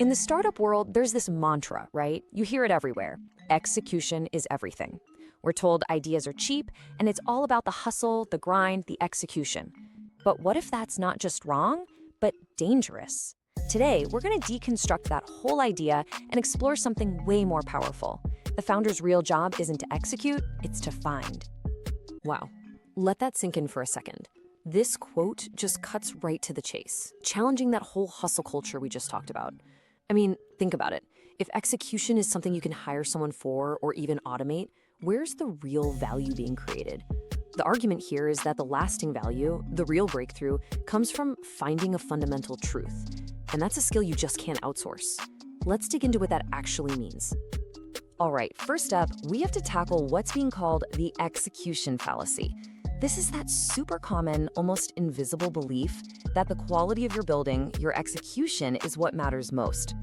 In the startup world, there's this mantra, right? You hear it everywhere. Execution is everything. We're told ideas are cheap, and it's all about the hustle, the grind, the execution. But what if that's not just wrong, but dangerous? Today, we're going to deconstruct that whole idea and explore something way more powerful. The founder's real job isn't to execute, it's to find. Wow. Let that sink in for a second. This quote just cuts right to the chase, challenging that whole hustle culture we just talked about. I mean, think about it. If execution is something you can hire someone for or even automate, where's the real value being created? The argument here is that the lasting value, the real breakthrough, comes from finding a fundamental truth. And that's a skill you just can't outsource. Let's dig into what that actually means. All right, first up, we have to tackle what's being called the execution fallacy. This is that super common, almost invisible belief that the quality of your building, your execution, is what matters most.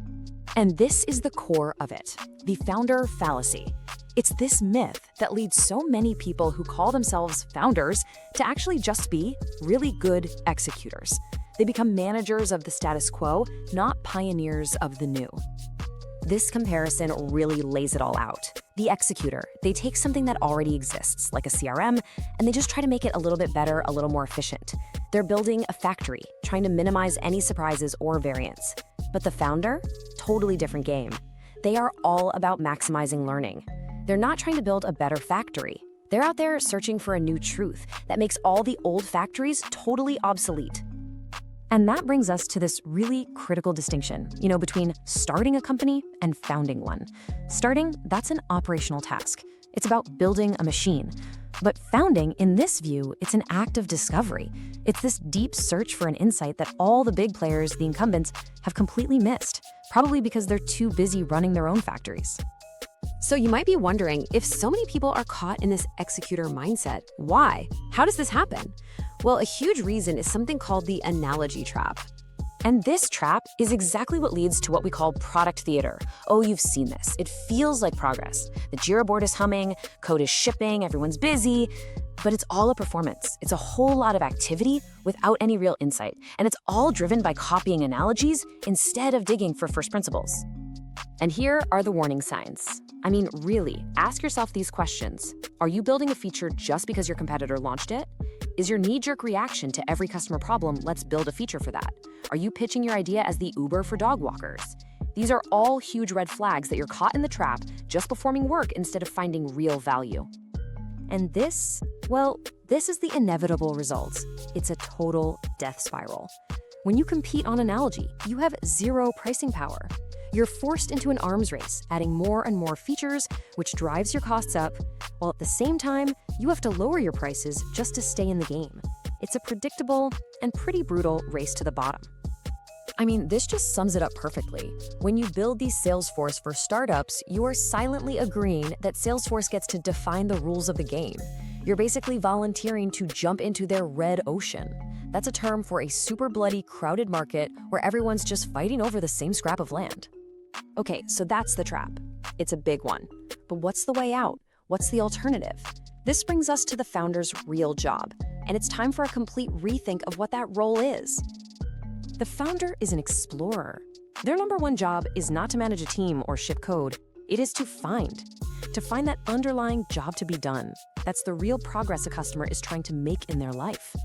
And this is the core of it, the founder fallacy. It's this myth that leads so many people who call themselves founders to actually just be really good executors. They become managers of the status quo, not pioneers of the new. This comparison really lays it all out. The executor, they take something that already exists, like a CRM, and they just try to make it a little bit better, a little more efficient. They're building a factory, trying to minimize any surprises or variance. But the founder? Totally different game. They are all about maximizing learning. They're not trying to build a better factory. They're out there searching for a new truth that makes all the old factories totally obsolete. And that brings us to this really critical distinction, between starting a company and founding one. Starting, that's an operational task. It's about building a machine. But founding, in this view, it's an act of discovery. It's this deep search for an insight that all the big players, the incumbents, have completely missed, probably because they're too busy running their own factories. So you might be wondering, if so many people are caught in this executor mindset, why? How does this happen? Well, a huge reason is something called the analogy trap. And this trap is exactly what leads to what we call product theater. Oh, you've seen this. It feels like progress. The Jira board is humming, code is shipping, everyone's busy, but it's all a performance. It's a whole lot of activity without any real insight. And it's all driven by copying analogies instead of digging for first principles. And here are the warning signs. I mean, really, ask yourself these questions. Are you building a feature just because your competitor launched it? Is your knee-jerk reaction to every customer problem, let's build a feature for that? Are you pitching your idea as the Uber for dog walkers? These are all huge red flags that you're caught in the trap, just performing work instead of finding real value. And this is the inevitable result. It's a total death spiral. When you compete on analogy, you have zero pricing power. You're forced into an arms race, adding more and more features, which drives your costs up, while at the same time, you have to lower your prices just to stay in the game. It's a predictable and pretty brutal race to the bottom. I mean, this just sums it up perfectly. When you build these Salesforce for startups, you are silently agreeing that Salesforce gets to define the rules of the game. You're basically volunteering to jump into their red ocean. That's a term for a super bloody, crowded market where everyone's just fighting over the same scrap of land. Okay, so that's the trap. It's a big one. But what's the way out? What's the alternative? This brings us to the founder's real job, and it's time for a complete rethink of what that role is. The founder is an explorer. Their number one job is not to manage a team or ship code. It is to find that underlying job to be done. That's the real progress a customer is trying to make in their life.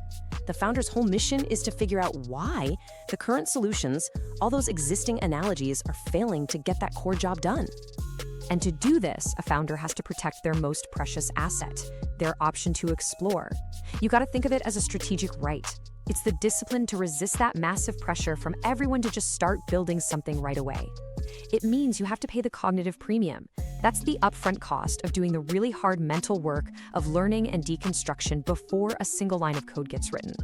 The founder's whole mission is to figure out why the current solutions, all those existing analogies, are failing to get that core job done. And to do this, a founder has to protect their most precious asset, their option to explore. You got to think of it as a strategic right. It's the discipline to resist that massive pressure from everyone to just start building something right away. It means you have to pay the cognitive premium. That's the upfront cost of doing the really hard mental work of learning and deconstruction before a single line of code gets written.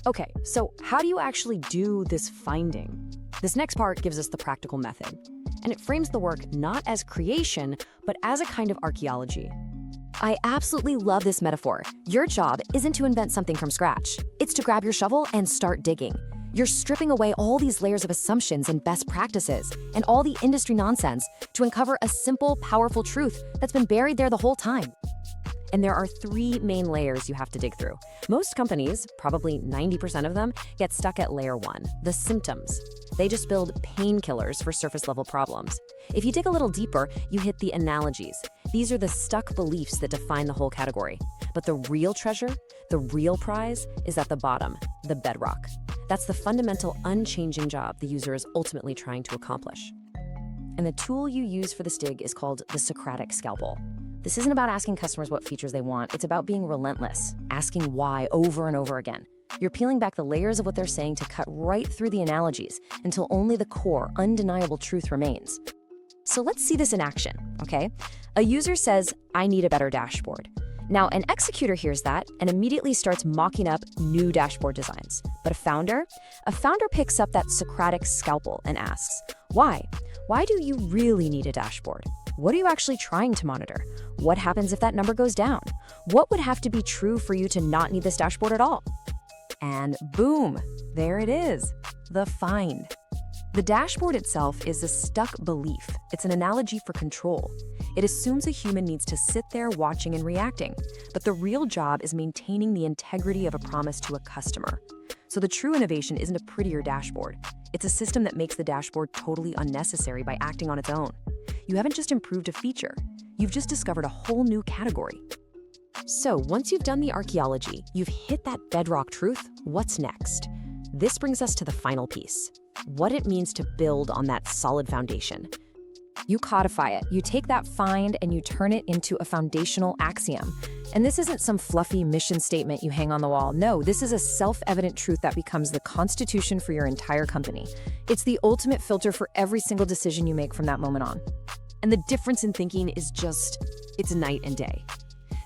Okay, so how do you actually do this finding? This next part gives us the practical method, and it frames the work not as creation, but as a kind of archaeology. I absolutely love this metaphor. Your job isn't to invent something from scratch. It's to grab your shovel and start digging. You're stripping away all these layers of assumptions and best practices and all the industry nonsense to uncover a simple, powerful truth that's been buried there the whole time. And there are three main layers you have to dig through. Most companies, probably 90% of them, get stuck at layer one, the symptoms. They just build painkillers for surface-level problems. If you dig a little deeper, you hit the analogies. These are the stuck beliefs that define the whole category. But the real treasure, the real prize, is at the bottom, the bedrock. That's the fundamental, unchanging job the user is ultimately trying to accomplish. And the tool you use for this dig is called the Socratic scalpel. This isn't about asking customers what features they want. It's about being relentless, asking why over and over again. You're peeling back the layers of what they're saying to cut right through the analogies until only the core, undeniable truth remains. So let's see this in action, okay? A user says, "I need a better dashboard." Now, an executor hears that and immediately starts mocking up new dashboard designs. But a founder picks up that Socratic scalpel and asks, why? Why do you really need a dashboard? What are you actually trying to monitor? What happens if that number goes down? What would have to be true for you to not need this dashboard at all? And boom, there it is, the find. The dashboard itself is a stuck belief. It's an analogy for control. It assumes a human needs to sit there watching and reacting, but the real job is maintaining the integrity of a promise to a customer. So the true innovation isn't a prettier dashboard. It's a system that makes the dashboard totally unnecessary by acting on its own. You haven't just improved a feature, you've just discovered a whole new category. So once you've done the archaeology, you've hit that bedrock truth, what's next? This brings us to the final piece, what it means to build on that solid foundation. You codify it. You take that find and you turn it into a foundational axiom. And this isn't some fluffy mission statement you hang on the wall. No, this is a self-evident truth that becomes the constitution for your entire company. It's the ultimate filter for every single decision you make from that moment on. And the difference in thinking is just, it's night and day.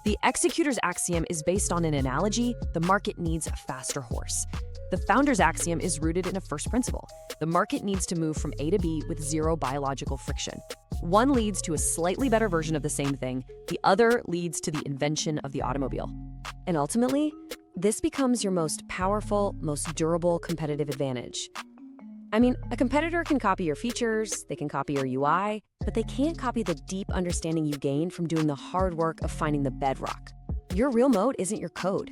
The executor's axiom is based on an analogy: the market needs a faster horse. The founder's axiom is rooted in a first principle. The market needs to move from A to B with zero biological friction. One leads to a slightly better version of the same thing. The other leads to the invention of the automobile. And ultimately, this becomes your most powerful, most durable competitive advantage. I mean, a competitor can copy your features, they can copy your UI, but they can't copy the deep understanding you gain from doing the hard work of finding the bedrock. Your real moat isn't your code.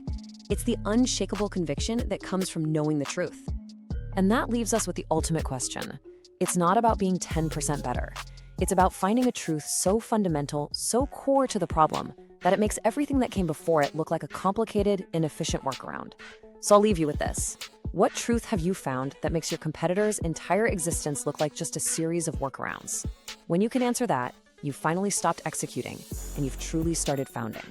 It's the unshakable conviction that comes from knowing the truth. And that leaves us with the ultimate question. It's not about being 10% better. It's about finding a truth so fundamental, so core to the problem, that it makes everything that came before it look like a complicated, inefficient workaround. So I'll leave you with this. What truth have you found that makes your competitor's entire existence look like just a series of workarounds? When you can answer that, you've finally stopped executing, and you've truly started founding.